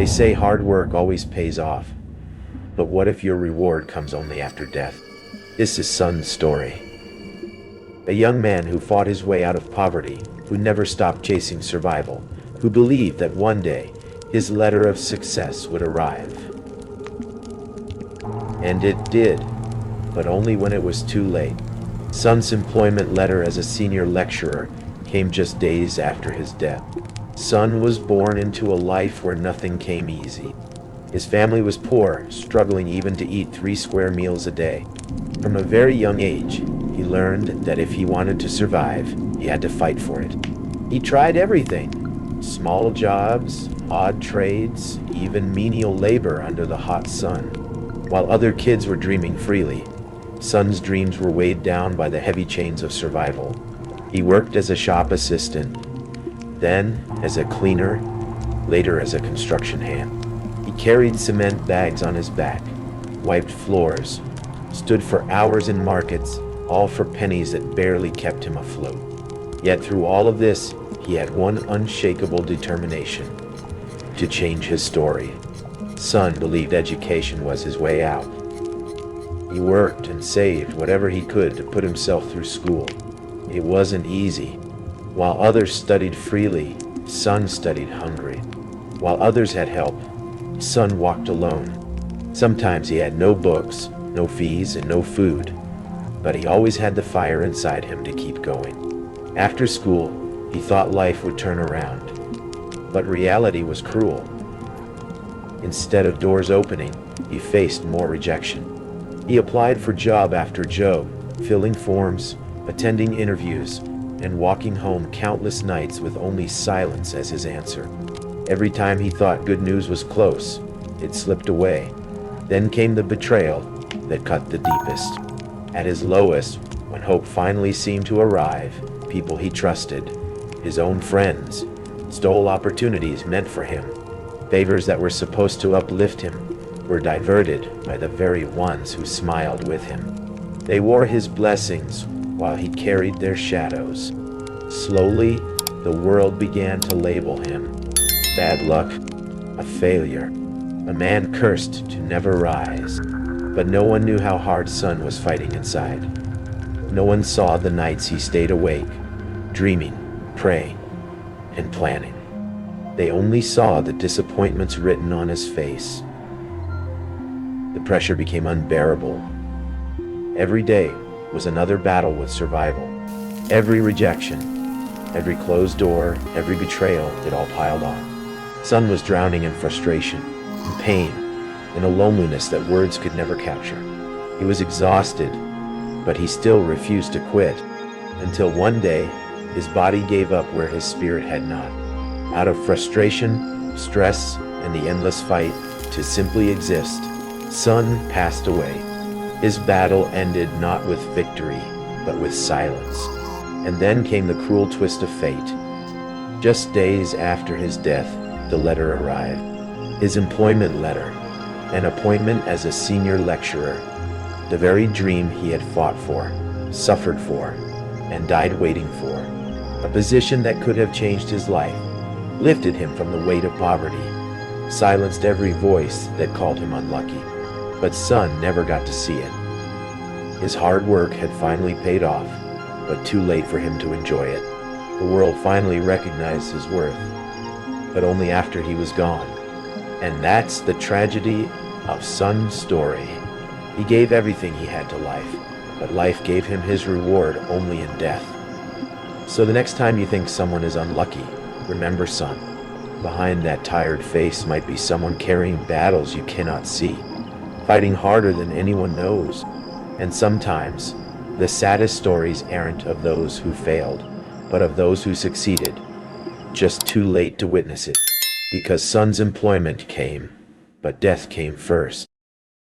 They say hard work always pays off, but what if your reward comes only after death? This is Sunn's story. A young man who fought his way out of poverty, who never stopped chasing survival, who believed that one day his letter of success would arrive. And it did, but only when it was too late. Sunn's employment letter as a senior lecturer came just days after his death. Sunn was born into a life where nothing came easy. His family was poor, struggling even to eat 3 square meals a day. From a very young age, he learned that if he wanted to survive, he had to fight for it. He tried everything: small jobs, odd trades, even menial labor under the hot sun. While other kids were dreaming freely, Sunn's dreams were weighed down by the heavy chains of survival. He worked as a shop assistant, then as a cleaner, later as a construction hand. He carried cement bags on his back, wiped floors, stood for hours in markets, all for pennies that barely kept him afloat. Yet through all of this, he had one unshakable determination: to change his story. Sunn believed education was his way out. He worked and saved whatever he could to put himself through school. It wasn't easy. While others studied freely, Sunn studied hungry. While others had help, Sunn walked alone. Sometimes he had no books, no fees, and no food, but he always had the fire inside him to keep going. After school, he thought life would turn around, but reality was cruel. Instead of doors opening, he faced more rejection. He applied for job after job, filling forms, attending interviews, and walking home countless nights with only silence as his answer. Every time he thought good news was close, it slipped away. Then came the betrayal that cut the deepest. At his lowest, when hope finally seemed to arrive, people he trusted, his own friends, stole opportunities meant for him. Favors that were supposed to uplift him were diverted by the very ones who smiled with him. They wore his blessings while he carried their shadows. Slowly, the world began to label him bad luck, a failure, a man cursed to never rise. But no one knew how hard Sunn was fighting inside. No one saw the nights he stayed awake, dreaming, praying, and planning. They only saw the disappointments written on his face. The pressure became unbearable. Every day was another battle with survival. Every rejection, every closed door, every betrayal, it all piled on. Sunn was drowning in frustration, in pain, in a loneliness that words could never capture. He was exhausted, but he still refused to quit, until one day, his body gave up where his spirit had not. Out of frustration, stress, and the endless fight to simply exist, Sunn passed away. His battle ended not with victory, but with silence. And then came the cruel twist of fate. Just days after his death, the letter arrived. His employment letter, an appointment as a senior lecturer, the very dream he had fought for, suffered for, and died waiting for. A position that could have changed his life, lifted him from the weight of poverty, silenced every voice that called him unlucky. But Sunn never got to see it. His hard work had finally paid off, but too late for him to enjoy it. The world finally recognized his worth, but only after he was gone. And that's the tragedy of Sunn's story. He gave everything he had to life, but life gave him his reward only in death. So the next time you think someone is unlucky, remember Sunn. Behind that tired face might be someone carrying battles you cannot see, fighting harder than anyone knows. And sometimes, the saddest stories aren't of those who failed, but of those who succeeded, just too late to witness it. Because Sunn's employment came, but death came first.